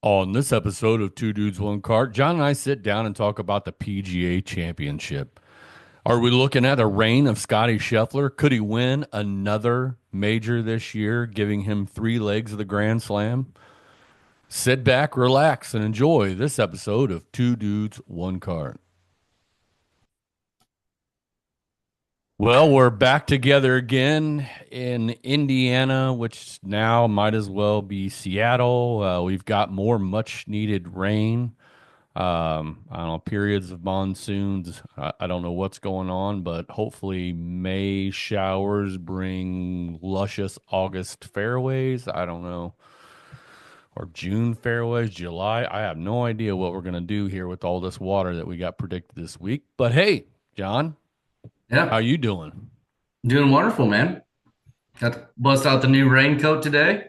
On this episode of Two Dudes, One Cart, John and I sit down and talk about the PGA Championship. Are we looking at a reign of Scottie Scheffler? Could he win another major this year, giving him three legs of the Grand Slam? Sit back, relax, and enjoy this episode of Two Dudes, One Cart. Well, we're back together again in Indiana, which now might as well be Seattle. We've got more much needed rain. I don't know, periods of monsoons. I don't know what's going on, but hopefully May showers bring luscious August fairways. I don't know. Or June fairways, July. I have no idea what we're going to do here with all this water that we got predicted this week. But hey, John, how Yeah, you doing? doing wonderful, man. Got to bust out the new raincoat today,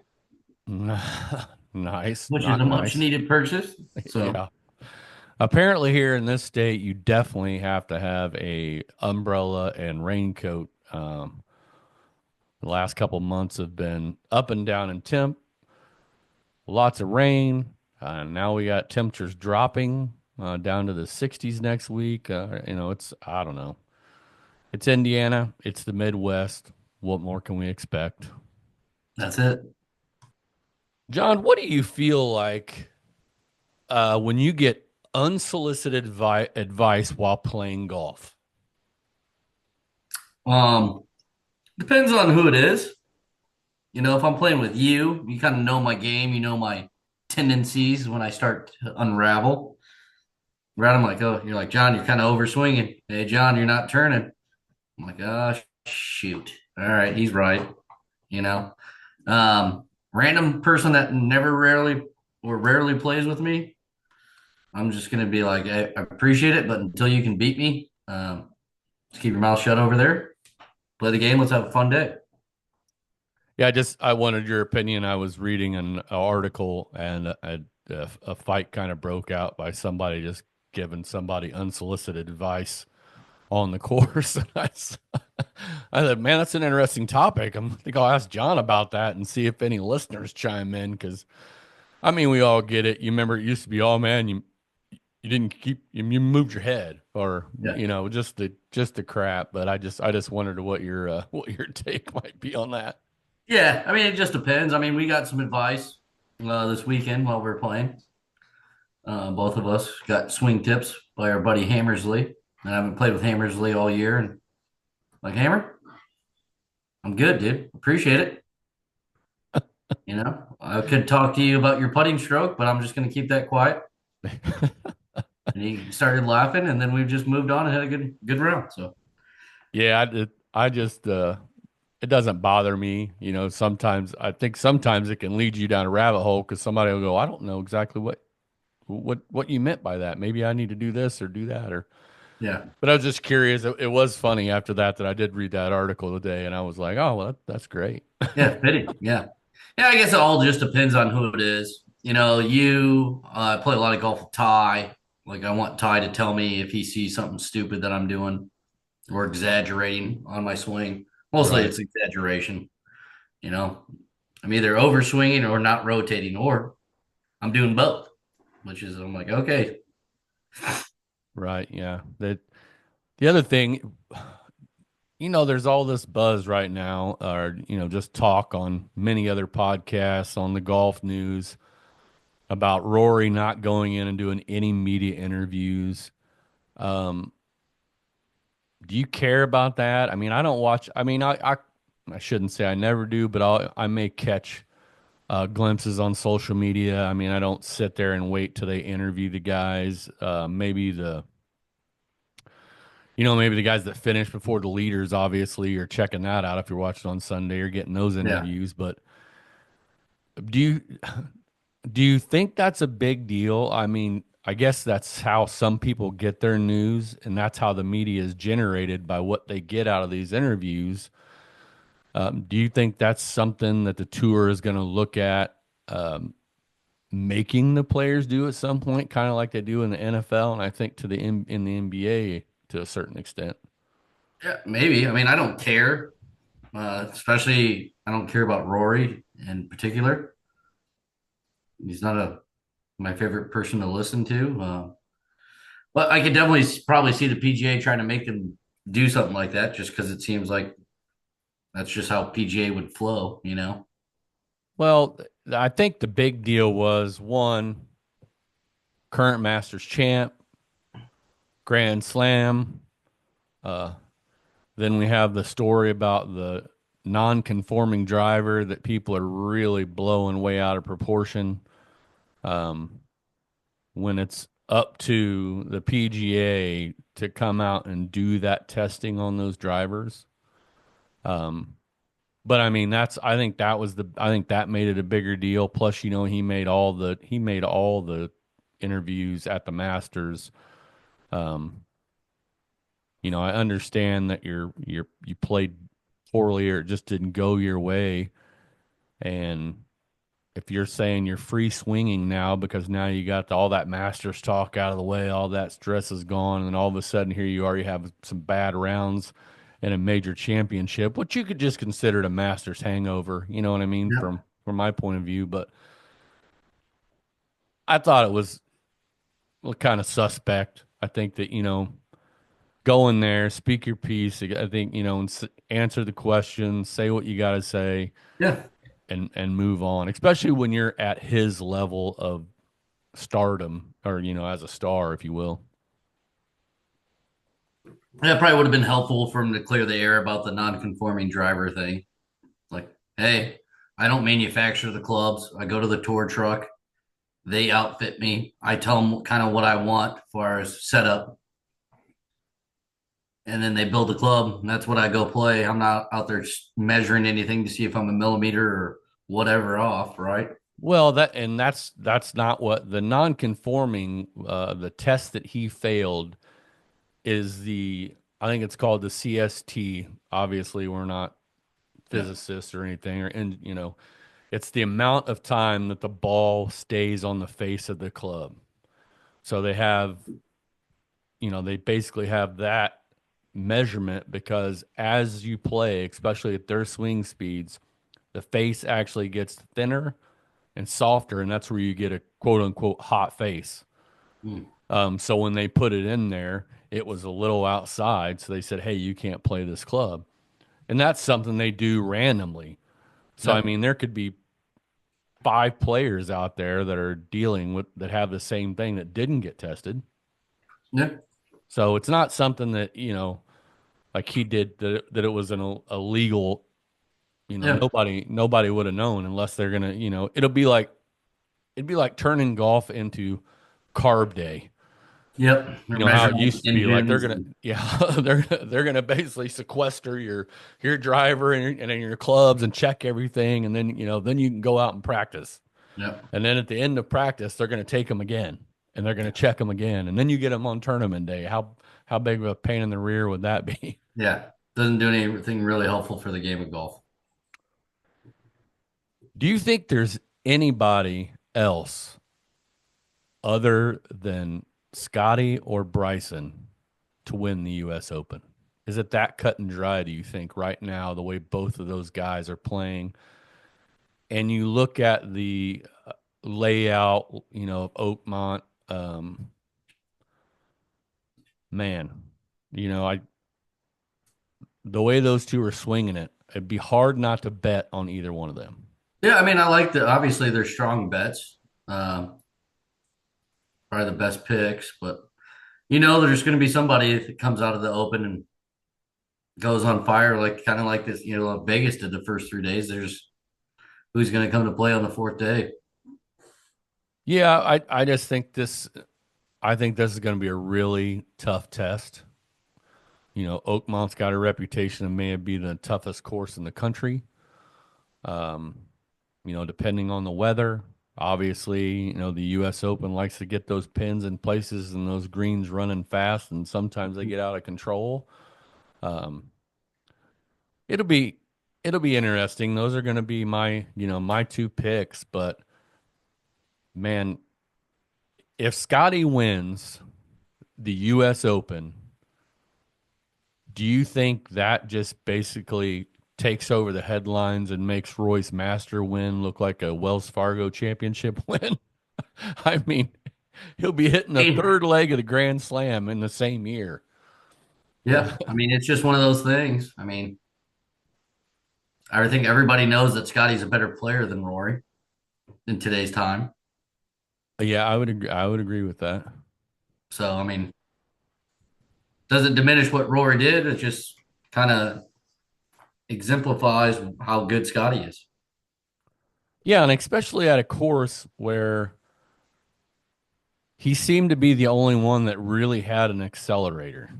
Nice, which is not a much nice. needed purchase. So Yeah. Apparently here in this state, you definitely have to have a umbrella and raincoat. The last couple months have been up and down in temp, lots of rain. Now we got temperatures dropping down to the 60s next week. I don't know. It's Indiana, it's the Midwest. What more can we expect? that's it. John, what do you feel like when you get unsolicited advice while playing golf? Um, Depends on who it is. If I'm playing with you, you kind of know my game, you know my tendencies when I start to unravel. Right, I'm like, oh, you're like, John, you're kind of overswinging. Hey, John, you're not turning. I'm like, oh, shoot. All right, he's right. You know, Random person that never rarely or rarely plays with me. I'm just gonna be like, I appreciate it, but until you can beat me, just keep your mouth shut over there. Play the game. Let's have a fun day. Yeah, I wanted your opinion. I was reading an article and a fight kind of broke out by somebody just giving somebody unsolicited advice on the course. And I thought, man, that's an interesting topic. I think I'll ask John about that and see if any listeners chime in. Because I mean, we all get it. You remember it used to be, oh man, you didn't keep you moved your head, or Yeah, just the crap. But I just wondered what your what your take might be on that. yeah. I mean, it just depends. I mean, we got some advice this weekend while we are playing. Both of us got swing tips by our buddy Hammersley, and I haven't played with Hammersley all year. And like, Hammer, I'm good, dude. Appreciate it. I could talk to you about your putting stroke, but I'm just gonna keep that quiet. And he started laughing, and then we've just moved on and had a good round. So Yeah, I just it doesn't bother me. Sometimes I think sometimes it can lead you down a rabbit hole because somebody will go, I don't know exactly what you meant by that. Maybe I need to do this or do that or. yeah. But I was just curious. It was funny after that I did read that article today, and I was like, oh well, that's great. Yeah, fitting. Yeah. Yeah, I guess it all just depends on who it is. You play a lot of golf with Ty. Like, I want Ty to tell me if he sees something stupid that I'm doing or exaggerating on my swing. Mostly Right. it's exaggeration. You know, I'm either overswinging or not rotating, or I'm doing both, which is, I'm like, okay, Right. Yeah. The other thing, there's all this buzz right now, or just talk on many other podcasts on the golf news about Rory not going in and doing any media interviews. Um, do you care about that? I mean, I don't watch. I mean, I shouldn't say I never do, but I may catch glimpses on social media. I mean, I don't sit there and wait till they interview the guys. Maybe the guys that finish before the leaders, obviously, you're checking that out if you're watching on Sunday or getting those yeah. interviews. But do you do you think that's a big deal? I mean, I guess that's how some people get their news, and that's how the media is generated by what they get out of these interviews. Do you think that's something that the tour is going to look at making the players do at some point, kind of like they do in the NFL, and I think in the NBA to a certain extent? Yeah, maybe. I mean, I don't care. Especially, I don't care about Rory in particular. He's not a my favorite person to listen to. But I could definitely probably see the PGA trying to make them do something like that, just because it seems like that's just how PGA would flow, you know? Well, I think the big deal was one, current Masters champ, Grand Slam. Uh, then we have the story about the non-conforming driver that people are really blowing way out of proportion. Um, when it's up to the PGA to come out and do that testing on those drivers. Um, but I mean, I think I think that made it a bigger deal. Plus, he made all the interviews at the Masters. Um, I understand that you played poorly or it just didn't go your way. And if you're saying you're free swinging now because now you got all that Masters talk out of the way, all that stress is gone, and then all of a sudden here you are, you have some bad rounds in a major championship, which you could just consider it a Masters hangover. You know what I mean? Yep. From my point of view, but I thought it was kind of suspect. I think that go in there, speak your piece. I think and answer the questions, say what you got to say, Yeah. and move on. Especially when you're at his level of stardom, or as a star, if you will. That probably would have been helpful for him to clear the air about the non-conforming driver thing. Like, hey, I don't manufacture the clubs. I go to the tour truck. They outfit me. I tell them kind of what I want as far as setup, and then they build the club. And that's what I go play. I'm not out there measuring anything to see if I'm a millimeter or whatever off, right? Well, that's not what the non-conforming the test that he failed is the I think it's called the CST. Obviously, we're not Yeah. physicists or anything, or and it's the amount of time that the ball stays on the face of the club. So they basically have that measurement because as you play, especially at their swing speeds, the face actually gets thinner and softer, and that's where you get a quote unquote hot face. Mm. So when they put it in there, it was a little outside. So they said, hey, you can't play this club. And that's something they do randomly. So, I Yep. mean, there could be five players out there that are dealing with that have the same thing that didn't get tested. Yep. So it's not something that, like he did that it was an illegal, Yep. nobody would have known unless they're going to, it'd be like turning golf into carb day. Yep. They're You know how it measuring all used the to be like they're engines gonna and yeah they're gonna basically sequester your driver and then your clubs and check everything and then then you can go out and practice yep. and then at the end of practice they're gonna take them again and they're gonna check them again and then you get them on tournament day. How big of a pain in the rear would that be? Yeah. Doesn't do anything really helpful for the game of golf. Do you think there's anybody else other than Scotty or Bryson to win the U.S. Open? Is it that cut and dry, do you think, right now, the way both of those guys are playing? And you look at the layout, of Oakmont, um, man, I the way those two are swinging it, it'd be hard not to bet on either one of them. Yeah, I mean, I like the obviously they're strong bets. Probably the best picks, but there's going to be somebody that comes out of the open and goes on fire, like kind of like this, like Vegas did the first 3 days. There's who's going to come to play on the fourth day. Yeah, I just think this is going to be a really tough test. Oakmont's got a reputation of may be the toughest course in the country. Um, depending on the weather. Obviously, the U.S. Open likes to get those pins in places and those greens running fast, and sometimes they get out of control. Um, it'll be it'll be interesting. Those are going to be my two picks. But man, if Scotty wins the U.S. Open, do you think that just basically takes over the headlines and makes Royce Master win look like a Wells Fargo championship win? I mean, he'll be hitting the And, third leg of the Grand Slam in the same year. Yeah. yeah, I mean, it's just one of those things. I mean, I think everybody knows that Scotty's a better player than Rory in today's time. Yeah, I would agree. I would agree with that. So, I mean, doesn't diminish what Rory did. It just kind of exemplifies how good Scotty is. Yeah, and especially at a course where he seemed to be the only one that really had an accelerator.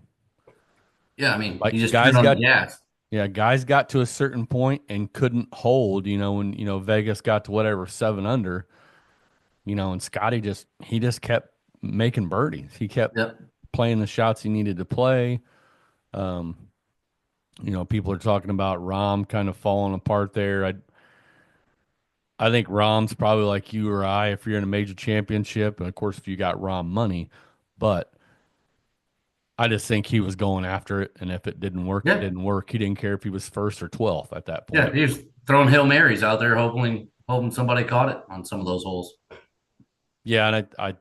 Yeah, I mean, Like he just turned guys on the got gas. Yeah, guys got to a certain point and couldn't hold, when, Vegas got to whatever 7 under, and Scotty he just kept making birdies. He kept Yep. playing the shots he needed to play. Um, people are talking about Rom kind of falling apart there. I think Rom's probably like you or I if you're in a major championship, and of course if you got Rom money, but I just think he was going after it, and if it didn't work, it Yeah. didn't work. He didn't care if he was first or 12th at that Yeah. point. He was throwing Hail Marys out there, hoping somebody caught it on some of those holes. Yeah, and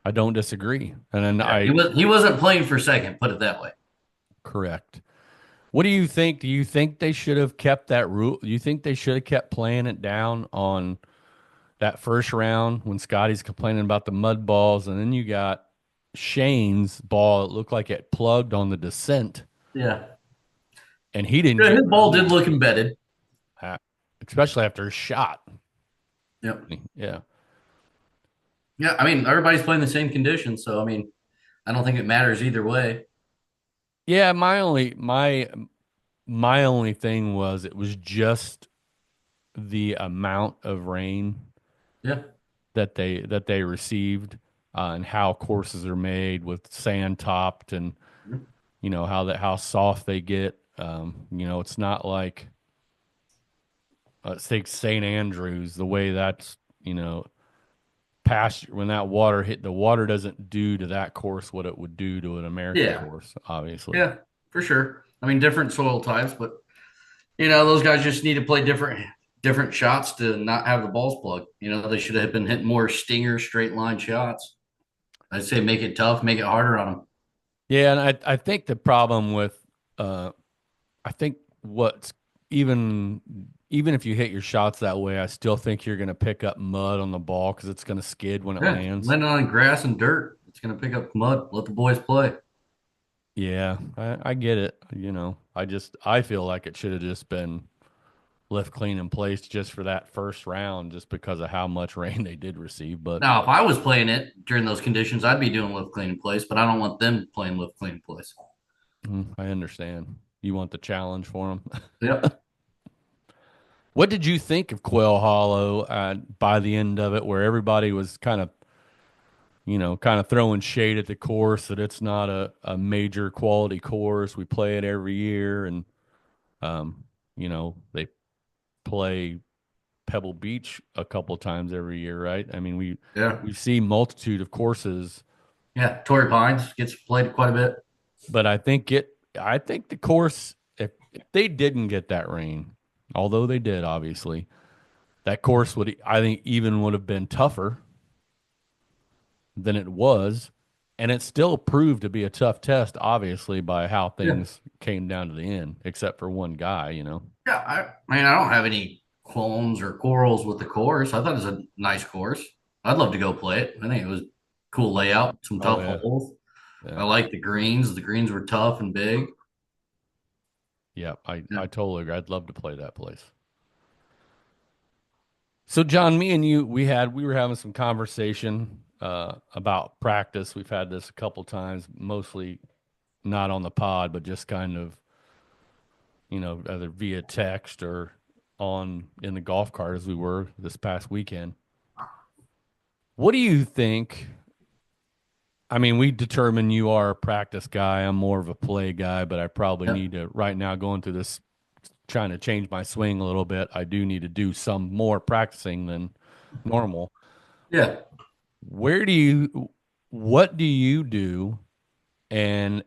I don't disagree. And then Yeah. I He wasn't playing for second, put it that way. correct. What do you think? Do you think they should have kept that rule? Do you think they should have kept playing it down on that first round when Scotty's complaining about the mud balls, and then you got Shane's ball? It looked like it plugged on the descent, Yeah. and he didn't Yeah, get his ball did released, look embedded. especially after his shot. Yep. Yeah. Yeah. I mean, everybody's playing the same conditions. So, I mean, I don't think it matters either way. Yeah, my only thing was it was just the amount of rain Yeah. that they received, and how courses are made with sand topped, and how soft they get. It's not like say St. Andrews, the way that's past when that water hit, the water doesn't do to that course what it would do to an American Yeah. course, obviously. Yeah. For sure. I mean, different soil types, but those guys just need to play different shots to not have the balls plugged. They should have been hitting more stinger straight line shots. I'd say make it tough, make it harder on them. Yeah, and I think the problem with uh I think what's even even if you hit your shots that way, I still think you're going to pick up mud on the ball because it's going to skid when it Yeah, lands. landing on grass and dirt, it's going to pick up mud. Let the boys play. Yeah, I get it. I feel like it should have just been left clean in place just for that first round, just because of how much rain they did receive. But Now, if I was playing it during those conditions, I'd be doing lift clean in place, but I don't want them playing lift clean in place. I understand. You want the challenge for them. Yep. What did you think of Quail Hollow by the end of it, where everybody was kind of throwing shade at the course that it's not a major quality course. We play it every year, and they play Pebble Beach a couple times every year, right? I mean, we Yeah. we see multitude of courses, Yeah. Torrey Pines gets played quite a bit. but I think the course, if they didn't get that rain, although they did, obviously, that course I think, even would have been tougher than it was. And it still proved to be a tough test, obviously, by how Yeah. things came down to the end, except for one guy. Yeah. I mean, I don't have any qualms or quarrels with the course. I thought it was a nice course. I'd love to go play it. I think it was cool layout, some Oh, tough yeah. holes. Yeah. I like the greens. The greens were tough and big. Yeah. I, Yeah. I totally agree. I'd love to play that place. So, John, me and you, we were having some conversation about practice. We've had this a couple times, mostly not on the pod, but just kind of, either via text or on in the golf cart as we were this past weekend. What do you think? I mean, we determine you are a practice guy. I'm more of a play guy, but I probably Yeah. need to, right now, going through this, trying to change my swing a little bit. I do need to do some more practicing than normal. Yeah. Where do you, what do you do? And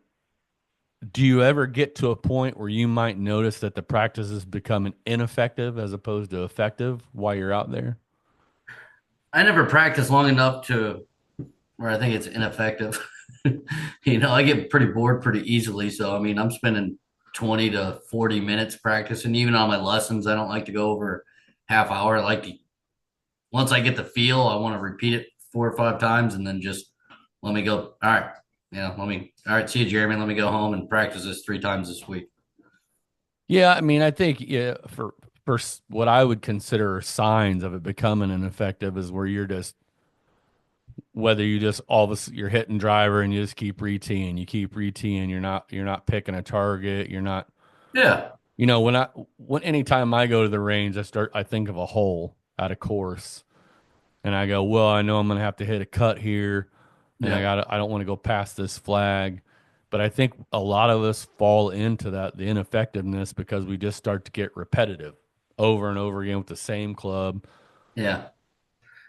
do you ever get to a point where you might notice that the practice is becoming ineffective as opposed to effective while you're out there? I never practiced long enough to where I think it's ineffective. I get pretty bored pretty easily. So, I mean, I'm spending 20 to 40 minutes practicing. Even on my lessons, I don't like to go over half hour. I like to, once I get the feel, I want to repeat it 4 or 5 times and then just let me go. All right. All right, see you, Jeremy. Let me go home and practice this 3 times this week. Yeah, I mean, I think yeah, for what I would consider signs of it becoming ineffective is where you're just whether you just all of a sudden you're hitting driver and you just keep reteeing, you keep reteeing, you're not picking a target, you're not Yeah. when anytime I go to the range, I think of a hole at a course and I go, well, I know I'm gonna have to hit a cut here and Yeah. I don't want to go past this flag. But I think a lot of us fall into that, the ineffectiveness, because we just start to get repetitive over and over again with the same club. Yeah.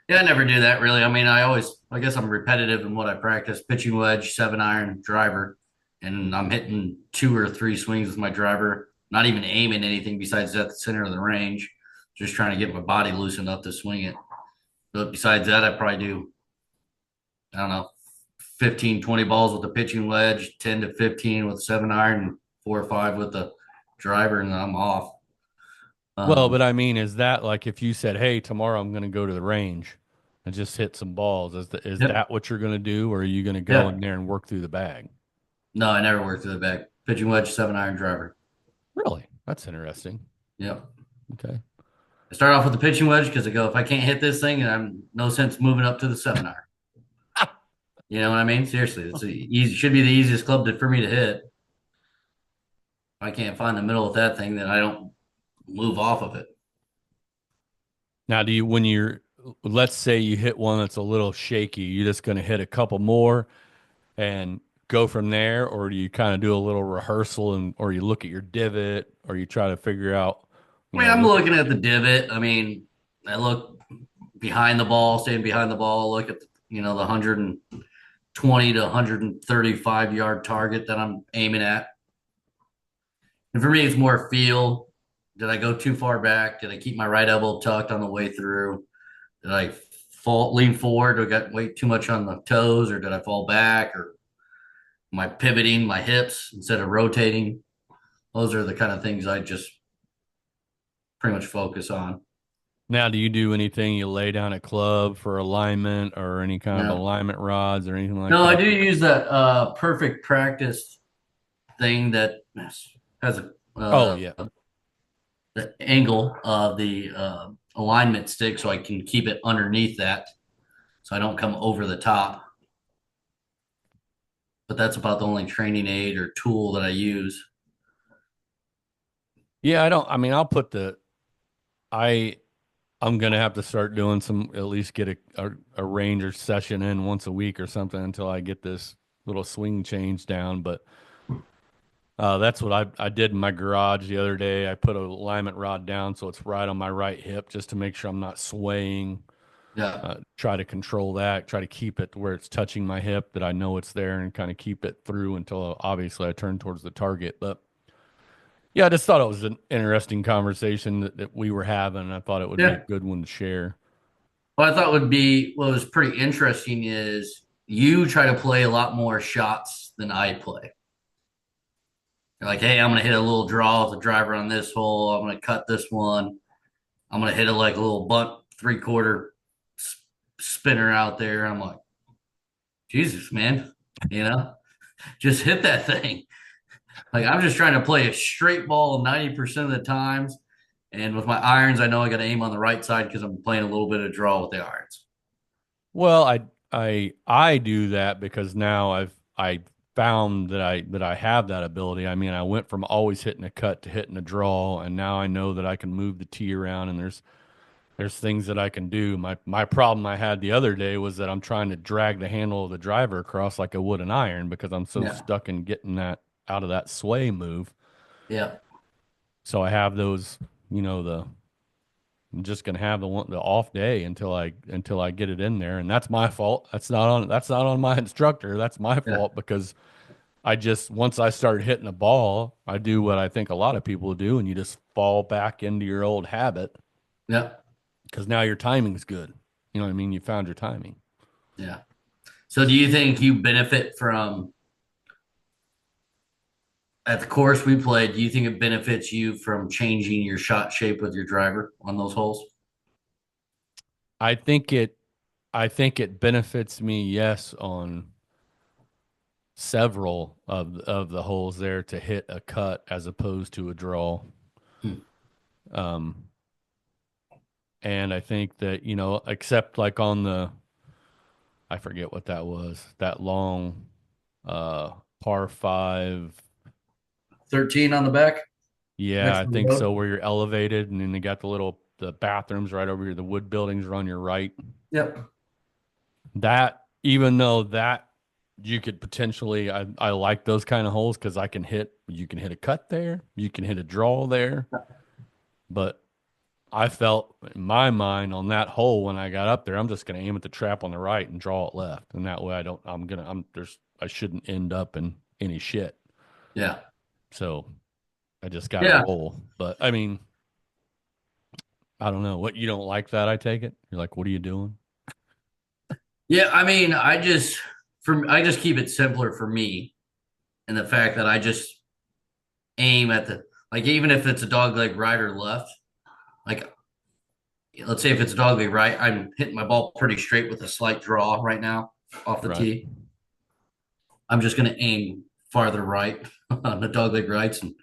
Yeah, I never do that really. I mean, I guess I'm repetitive in what I practice pitching wedge, 7 iron, driver, and I'm hitting 2 or 3 swings with my driver, not even aiming anything besides at the center of the range, just trying to get my body loose enough to swing it. But besides that, I probably do, I don't know, 15, 20 balls with the pitching wedge, 10 to 15 with 7 iron, and 4 or 5 with the driver, and I'm off. Well, but Um, I mean, is that like if you said, "Hey, tomorrow I'm going to go to the range and just hit some balls," is yep. that what you're going to do, or are you going to go Yeah. in there and work through the bag? No, I never worked through the back. Pitching wedge, 7 iron, driver. Really? That's interesting. Yep. Okay. I start off with the pitching wedge because I go, if I can't hit this thing, I'm no sense moving up to the 7 iron. You know what I mean? Seriously, should be the easiest club for me to hit. If I can't find the middle of that thing, then I don't move off of it. Now, let's say you hit one that's a little shaky, you're just going to hit a couple more and go from there, or do you kind of do a little rehearsal or you look at your divot, or you try to figure out, I mean, I'm what? looking at the divot. I mean, I look behind the ball, staying behind the ball, look at the 120 to 135 yard target that I'm aiming at. And for me, it's more feel. Did I go too far back? Did I keep my right elbow tucked on the way through? Did I lean forward, or got way too much on the toes, or did I fall back, or am I pivoting my hips instead of rotating? Those are the kind of things I just pretty much focus on. Now, do you do anything? You lay down a club for alignment or any kind of No, alignment rods or anything like no, I that? do use that perfect practice thing that has a Oh, yeah. the angle of the alignment stick, so I can keep it underneath that, so I don't come over the top. But that's about the only training aid or tool that I use. Yeah, I don't, I mean, I, I'm gonna have to start doing at least get a ranger session in once a week or something until I get this little swing change down. But that's what I did in my garage the other day. I put a alignment rod down so it's right on my right hip just to make sure I'm not swaying. Yeah, Try to control that, try to keep it to where it's touching my hip, that I know it's there, and kind of keep it through until obviously I turn towards the target. But yeah, I just thought it was an interesting conversation that we were having. And I thought it would be a yeah. good one to share. What I thought would be what was pretty interesting is you try to play a lot more shots than I play. You're like, hey, I'm gonna hit a little draw with the driver on this hole. I'm gonna cut this one. I'm gonna hit it like a little bunt 3/4 spinner out there. I'm like, Jesus, man, you know, just hit that thing. Like I'm just trying to play a straight ball 90% of the times. And with my irons, I know I got to aim on the right side because I'm playing a little bit of draw with the irons. Well, I do that because now I found that I have that ability. I mean, I went from always hitting a cut to hitting a draw, and now I know that I can move the tee around, and there's things that I can do. My problem I had the other day was that I'm trying to drag the handle of the driver across like I would an iron because I'm so Yeah. stuck in getting that out of that sway move. Yeah. So I have those, the I'm just gonna have the off day until I get it in there, and that's my fault. That's not on my instructor. That's my Yeah. fault because I just once I start hitting a ball, I do what I think a lot of people do, and you just fall back into your old habit Yeah. because now your timing's good. You know what I mean? You found your timing. Yeah. So do you think you benefit from at the course we played, do you think it benefits you from changing your shot shape with your driver on those holes? I think it I think it benefits me, yes, on several of the holes there to hit a cut as opposed to a draw. Hmm. Um, and I think that, except like on I forget what that was, that long uh par five. 13 on the back Yeah, next I to the think road? so, where you're elevated and then you got the bathrooms right over here, the wood buildings are on your right. Yep. That even though that you could potentially I like those kind of holes because you can hit a cut there, you can hit a draw there. But I felt in my mind on that hole when I got up there, I'm just gonna aim at the trap on the right and draw it left. And that way I don't I'm gonna I'm there's I shouldn't end up in any shit. Yeah. So I just gotta Yeah. roll. But I mean, I don't know. What, you don't like that, I take it? You're like, what are you doing? Yeah. I mean, I just keep it simpler for me in the fact that I just aim at the, like, even if it's a dog leg right or left, like, let's say if it's a dog leg right, I'm hitting my ball pretty straight with a slight draw right now off the Right. tee. I'm just going to aim farther right on the dog leg rights. And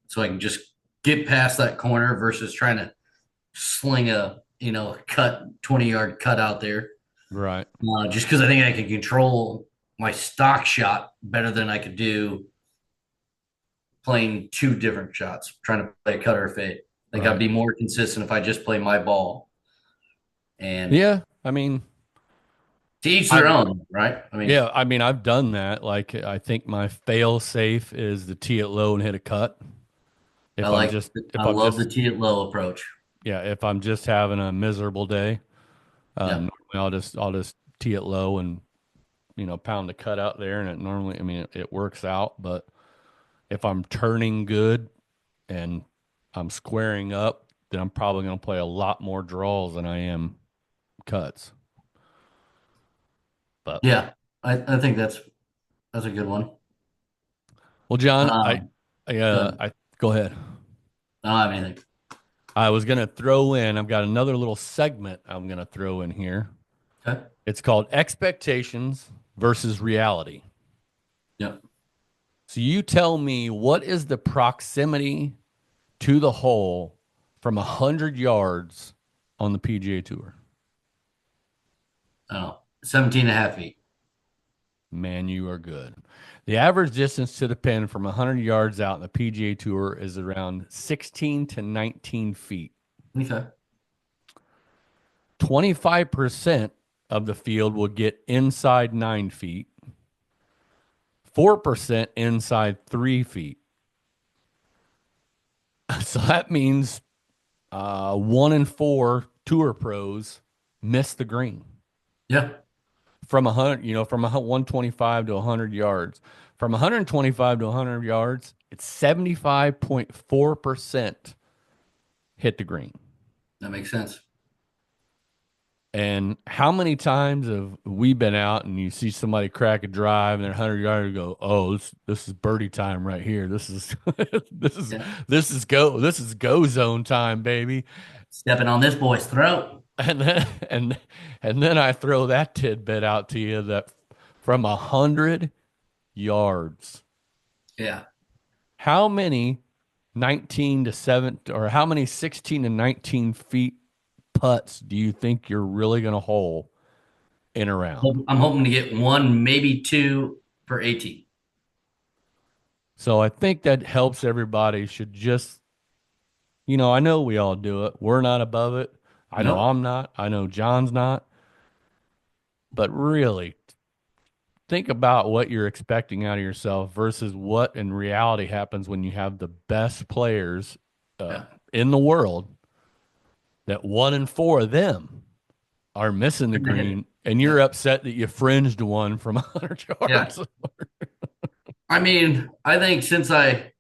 so I can just get past that corner versus trying to sling a, cut 20-yard cut out there. Right. Just because I think I can control my stock shot better than I could do playing two different shots, trying to play a cut or a fade. I think I'd Right. be more consistent if I just play my ball. And Yeah. I mean, to each their I've own, right? I mean, Yeah, I mean, I've done that. Like, I think my fail safe is to tee it low and hit a cut. If I'm just, I if I'm love the just, tee it low approach. yeah, if I'm just having a miserable day, Yeah. normally I'll just tee it low and, pound the cut out there. And it normally, I mean, it works out. But if I'm turning good and I'm squaring up, then I'm probably going to play a lot more draws than I am cuts. But, Yeah. I think that's a good one. well, John, Um, good. I go ahead. I don't have anything. I was going to throw in, I've got another little segment I'm going to throw in here. Okay. It's called Expectations versus Reality. Yep. So you tell me, what is the proximity to the hole from 100 yards on the PGA Tour? I don't know. 17 and a half feet. Man, you are good. The average distance to the pin from 100 yards out in the PGA Tour is around 16 to 19 feet. Okay. 25% of the field will get inside 9 feet. 4% inside 3 feet. So that means 1 in 4 tour pros miss the green Yeah. from 100, from 125 to 100 yards. From 125 to 100 yards, it's 75.4% hit the green. That makes sense. And how many times have we been out and you see somebody crack a drive and they're 100 yards and go, "Oh, this is birdie time right here. This is this is Yeah. this is go zone time, baby." Stepping on this boy's throat. And then and then I throw that tidbit out to you that from 100 yards, Yeah. how many 19 to 7 or how many 16 to 19 feet putts do you think you're really going to hole in a round? I'm hoping to get one, maybe two per 18. So I think that helps everybody should just, I know we all do it. We're not above it. I know Nope. I'm not. I know John's not. But really, think about what you're expecting out of yourself versus what in reality happens when you have the best players uh, Yeah. in the world, that 1 in 4 of them are missing the green, and Yeah. you're upset that you fringed one from 100 Yeah. yards. I mean, I think since I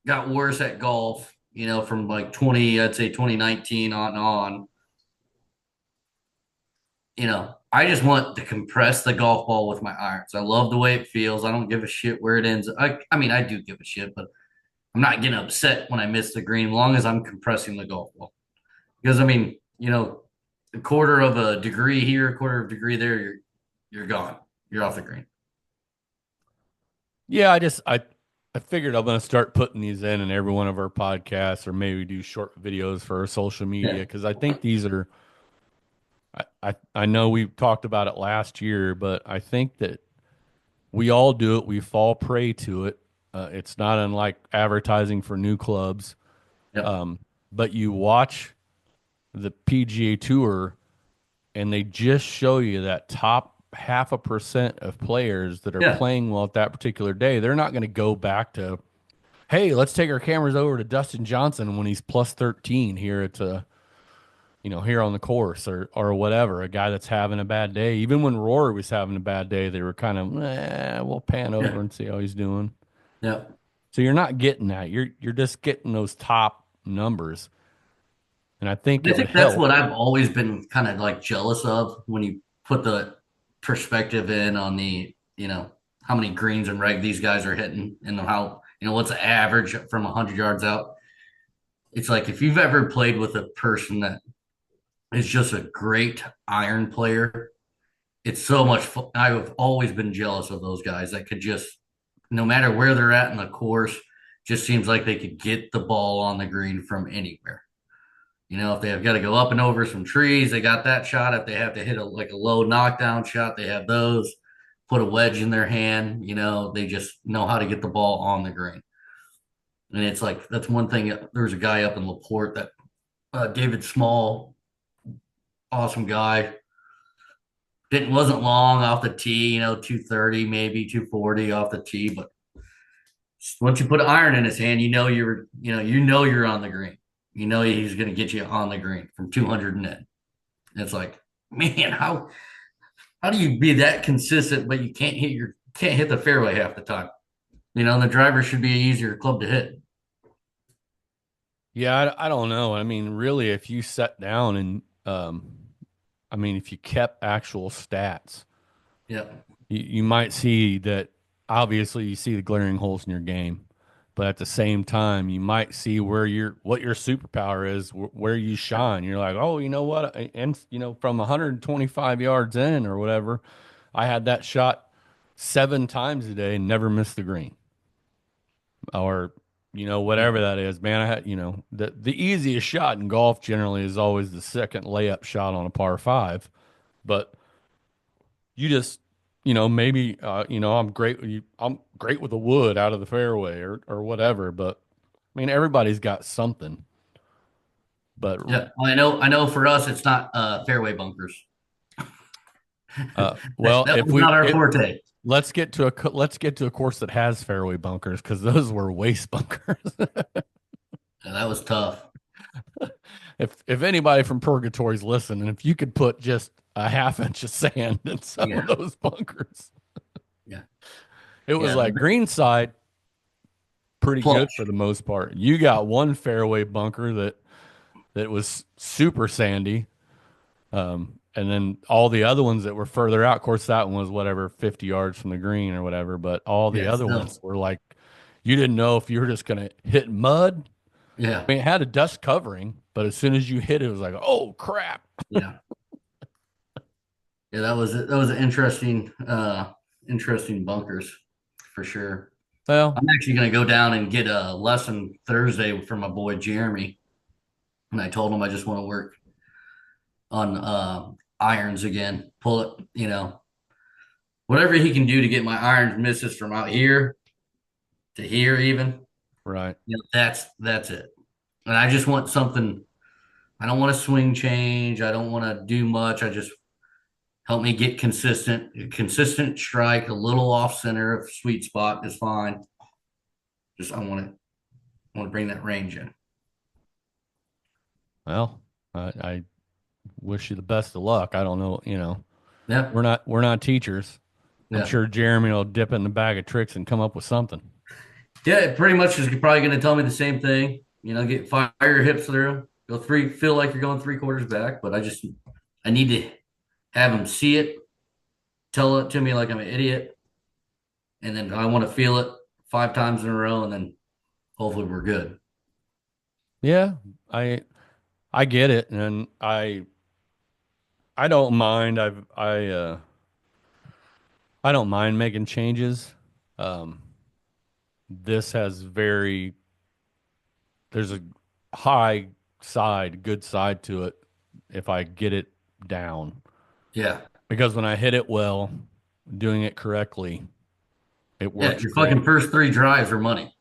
got worse at golf, from like 20, I'd say 2019 on, I just want to compress the golf ball with my irons. I love the way it feels. I don't give a shit where it ends. I mean, I do give a shit, but I'm not getting upset when I miss the green, as long as I'm compressing the golf ball. Because I mean, a quarter of a degree here, a quarter of a degree there, you're gone. You're off the green. Yeah, I figured I'm gonna start putting these in every one of our podcasts, or maybe do short videos for our social media, Yeah, because I think these are. I know we talked about it last year, but I think that we all do it. We fall prey to it. It's not unlike advertising for new clubs. yep, But you watch the PGA Tour, and they just show you that top half a percent of players that are yeah, playing well at that particular day. They're not going to go back to, hey, let's take our cameras over to Dustin Johnson when he's plus 13 here at here on the course, or whatever. A guy that's having a bad day. Even when Rory was having a bad day, they were kind of, we'll pan over yeah, and see how he's doing. yeah. So you're not getting that. You're just getting those top numbers, and I think I it would think that's help. what I've always been kind of like jealous of when you put the perspective in on how many greens and reg these guys are hitting and how, what's the average from 100 yards out. It's like if you've ever played with a person that is just a great iron player, it's so much fun. I've always been jealous of those guys that could just, no matter where they're at in the course, just seems like they could get the ball on the green from anywhere. If they have got to go up and over some trees, they got that shot. If they have to hit a low knockdown shot, they have those. Put a wedge in their hand, they just know how to get the ball on the green. And it's like that's one thing. There's a guy up in Laporte that David Small, awesome guy. Didn't wasn't long off the tee, 230 maybe 240 off the tee, but once you put an iron in his hand, you're on the green. You know he's going to get you on the green from 200 and in. And it's like, man, how do you be that consistent, but you can't hit the fairway half the time? And the driver should be an easier club to hit. Yeah, I don't know. I mean, really, if you sat down and, I mean, if you kept actual stats, Yeah, you might see that obviously you see the glaring holes in your game, but at the same time, you might see what your superpower is, where you shine. You're like, oh, you know what? And, from 125 yards in or whatever, I had that shot 7 times a day and never missed the green. Or yeah, whatever that is, man. I had the easiest shot in golf generally is always the second layup shot on a par five, but you just maybe I'm great with the wood out of the fairway or whatever, but I mean everybody's got something. But yeah. Well, I know for us, it's not fairway bunkers. that, well, that if was we not our if forte. let's get to a course that has fairway bunkers, because those were waste bunkers. Yeah, that was tough. If anybody from Purgatory's listening, if you could put just a half inch of sand in some of Yeah, those bunkers, yeah, it was yeah. like green side pretty good for Plush. the most part. You got one fairway bunker that was super sandy, and then all the other ones that were further out. Of course, that one was whatever 50 yards from the green or whatever, but all the Yeah, other ones still. were like you didn't know if you were just gonna hit mud. Yeah, I mean, it had a dust covering, but as soon as you hit it, it was like, oh crap. yeah, yeah. That was an interesting bunkers for sure. Well, I'm actually going to go down and get a lesson Thursday from my boy Jeremy. And I told him I just want to work on irons again, pull it, whatever he can do to get my irons misses from out here to here, even. right. That's it. And I just want something. I don't want a swing change. I don't want to do much. I just help me get consistent strike, a little off center, sweet spot is fine. Just I want to bring that range in. Well, I wish you the best of luck. I don't know, Yeah. we're not teachers. I'm Yeah. sure Jeremy will dip in the bag of tricks and come up with something. Yeah, it pretty much is probably going to tell me the same thing. Get fire your hips through, feel like you're going three quarters back. But I need to have him see it, tell it to me like I'm an idiot, and then I want to feel it 5 times in a row, and then hopefully we're good. Yeah, I I get it, and I don't mind. I don't mind making changes. Um, this has very there's a high side, good side to it if I get it down. Yeah. Because when I hit it well, doing it correctly, it Yeah. works Your great. fucking first three drives are money.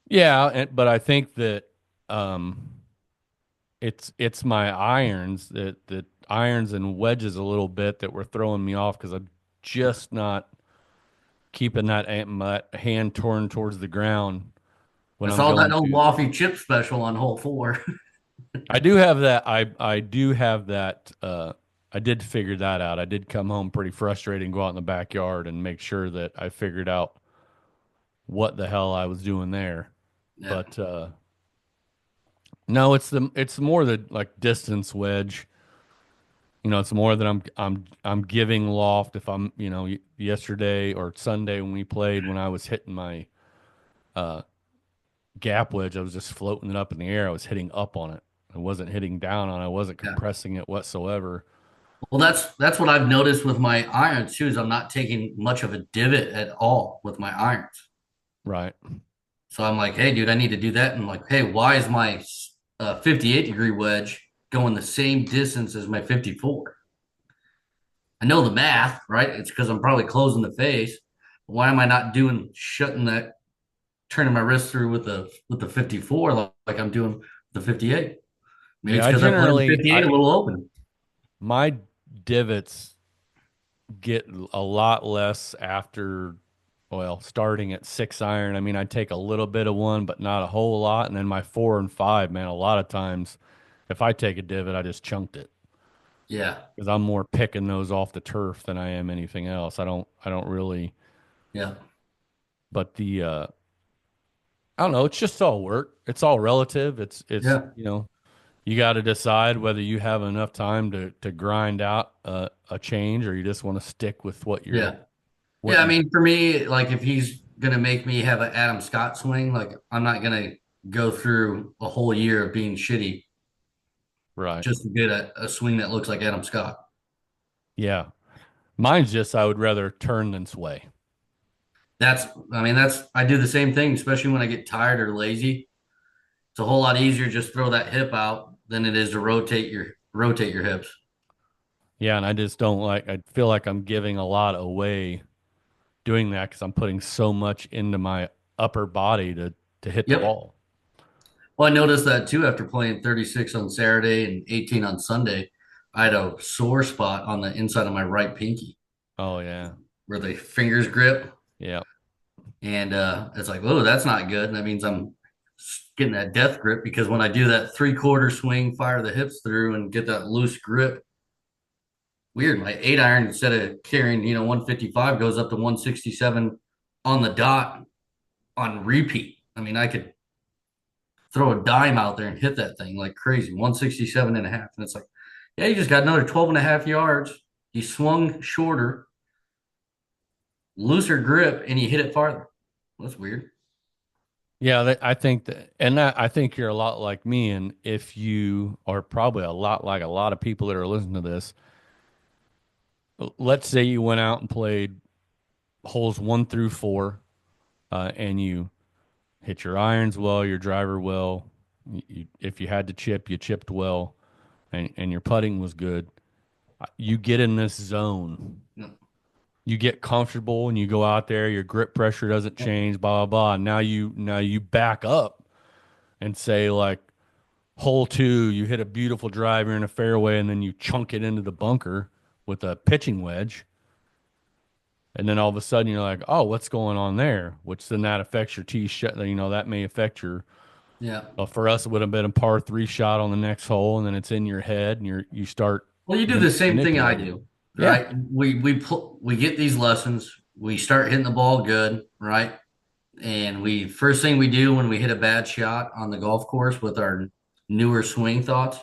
Yeah, but I think that um, it's my irons that irons and wedges a little bit that were throwing me off because I'm just not keeping my hand torn towards the ground I when I'm saw that going old to. Waffy chip special on hole four. I do have that. I do have that. I did figure that out. I did come home pretty frustrated and go out in the backyard and make sure that I figured out what the hell I was doing there. Yeah. But no, it's more the like distance wedge. It's more that I'm giving loft if I'm, yesterday or Sunday when we played when I was hitting my uh gap wedge, I was just floating it up in the air. I was hitting up on it. I wasn't hitting down on it. I wasn't Yeah. compressing it whatsoever. Well, that's what I've noticed with my irons too, is I'm not taking much of a divot at all with my irons. Right. So I'm like, hey, dude, I need to do that. And like, hey, why is my 58-degree wedge going the same distance as my 54? I know the math, right? It's because I'm probably closing the face. Why am I not doing shutting that, turning my wrist through with the 54 like I'm doing the 58? Maybe it's Yeah, I because I'm playing the generally 58 I a little open. my divots get a lot less after, well, starting at 6 iron. I mean, I take a little bit of one, but not a whole lot. And then my 4 and 5, man, a lot of times if I take a divot, I just chunked it Yeah, because I'm more picking those off the turf than I am anything else. I don't really, yeah, but I don't know. It's just all work. It's all relative. It's, yeah, you got to decide whether you have enough time to grind out a change or you just want to stick with yeah. what Yeah, I you, mean, for me, like if he's gonna make me have an Adam Scott swing, like I'm not gonna go through a whole year of being shitty right. just to get a swing that looks like Adam Scott. Yeah. Mine's just I would rather turn than sway. That's, I mean, that's I do the same thing, especially when I get tired or lazy. It's a whole lot easier just throw that hip out than it is to rotate your hips. Yeah, and I just don't like I feel like I'm giving a lot away doing that because I'm putting so much into my upper body to hit the Yep. ball. Well, I noticed that too after playing 36 on Saturday and 18 on Sunday. I had a sore spot on the inside of my right pinky Oh yeah. where the fingers grip. Yeah. And it's like, oh, that's not good. And that means I'm getting that death grip because when I do that three-quarter swing, fire the hips through and get that loose grip, weird. My 8 iron, instead of carrying, 155, goes up to 167 on the dot on repeat. I mean, I could throw a dime out there and hit that thing like crazy, 167 and a half. And it's like, yeah, you just got another 12 and a half yards. You swung shorter, looser grip, and you hit it farther. That's weird. Yeah, I think that, and that, I think you're a lot like me. And if you are probably a lot like a lot of people that are listening to this, let's say you went out and played holes 1 through 4, and you hit your irons well, your driver well. If you had to chip, you chipped well, and your putting was good. You get in this zone. Yep. You get comfortable and you go out there. Your grip pressure doesn't change. Blah blah blah. Now you back up and say like hole 2, you hit a beautiful driver in a fairway, and then you chunk it into the bunker with a pitching wedge. And then all of a sudden you're like, oh, what's going on there? Which then that affects your tee shot. That may affect your. Yeah. For us, it would have been a par 3 shot on the next hole, and then it's in your head, and you start Well, you do the same thing I manipulating. do, Yeah. right? We get these lessons. We start hitting the ball good, right? And we first thing we do when we hit a bad shot on the golf course with our newer swing thoughts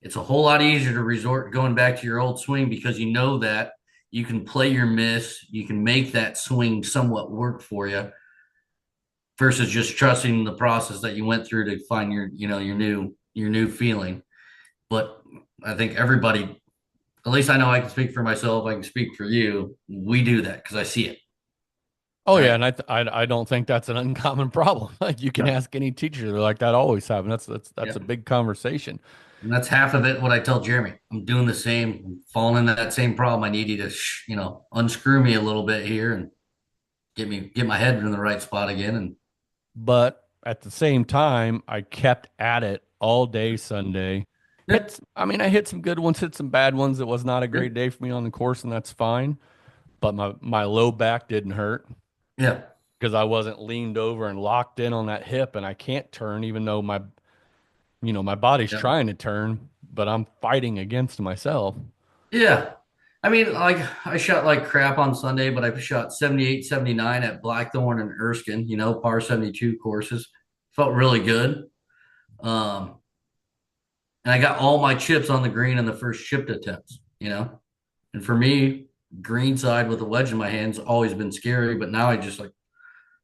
it's a whole lot easier to resort going back to your old swing because you know that you can play your miss, you can make that swing somewhat work for you versus just trusting the process that you went through to find your new feeling. But I think everybody, at least I know I can speak for myself, I can speak for you. We do that because I see it, Oh yeah, right? and I don't think that's an uncommon problem. Like you can No. ask any teacher, they're like that always happen. That's Yeah. a big conversation. And that's half of it. What I tell Jeremy, I'm doing the same, I'm falling into that same problem. I need you to, unscrew me a little bit here and get my head in the right spot again. And But at the same time, I kept at it all day Sunday. yeah, I hit some good ones, hit some bad ones. It was not a yeah, great day for me on the course, and that's fine. But my low back didn't hurt yeah, because I wasn't leaned over and locked in on that hip, and I can't turn even though my body's yeah. trying to turn, but I'm fighting against myself. Yeah. I mean, like I shot like crap on Sunday, but I shot 78, 79 at Blackthorn and Erskine, par 72 courses. Felt really good. Um, and I got all my chips on the green in the first chipped attempts. And for me, green side with a wedge in my hand's always been scary, but now I just like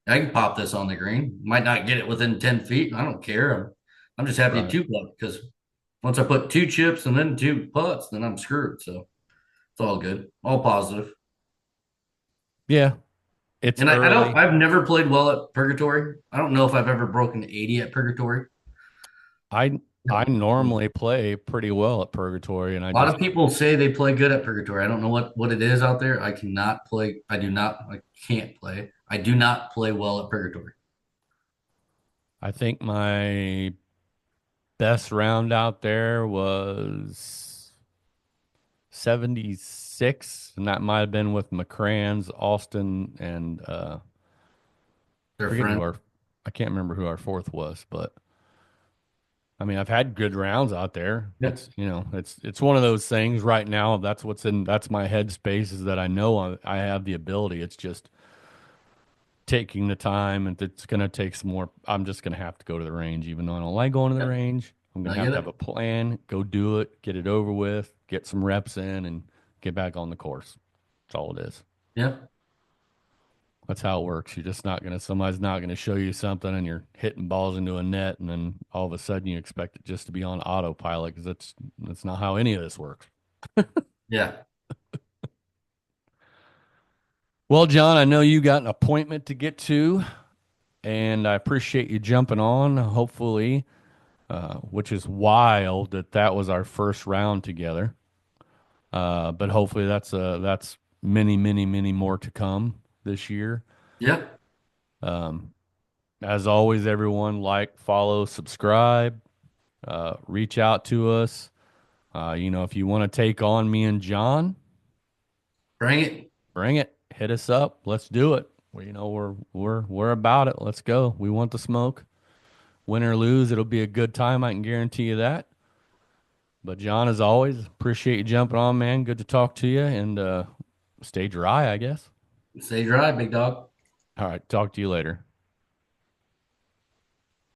I can pop this on the green. Might not get it within 10 feet. I don't care. I'm just happy to Right. two putt because once I put two chips and then two putts, then I'm screwed. So it's all good, all positive. Yeah, it's And early. I've never played well at Purgatory. I don't know if I've ever broken 80 at Purgatory. I I No. normally play pretty well at Purgatory, and I A lot just of people say they play good at Purgatory. I don't know what it is out there. I cannot play. I can't play. I do not play well at Purgatory. I think my best round out there was 76, and that might have been with McCrans, Austin, and They're forget who friends. our I can't remember who our fourth was, but I've had good rounds out there. Yeah. It's one of those things right now. That's my headspace is that I know I have the ability. It's just taking the time, and it's going to take some more. I'm just going to have to go to the range, even though I don't like going to the Yeah. range. I'm going I to get have a it. plan, go do it, get it over with, get some reps in, and get back on the course. That's all it is. Yeah. That's how it works. Somebody's not going to show you something and you're hitting balls into a net, and then all of a sudden you expect it just to be on autopilot because that's not how any of this works. Yeah. Well, John, I know you got an appointment to get to, and I appreciate you jumping on. Hopefully, which is wild that was our first round together. But hopefully that's many, many, many more to come this year. Yeah. Um, as always, everyone like, follow, subscribe, reach out to us. If you want to take on me and John, Bring it. bring it. Hit us up. Let's do it. We're about it. Let's go. We want the smoke. Win or lose, it'll be a good time. I can guarantee you that. But John, as always, appreciate you jumping on, man. Good to talk to you, and stay dry, I guess. Stay dry, big dog. All right, talk to you later.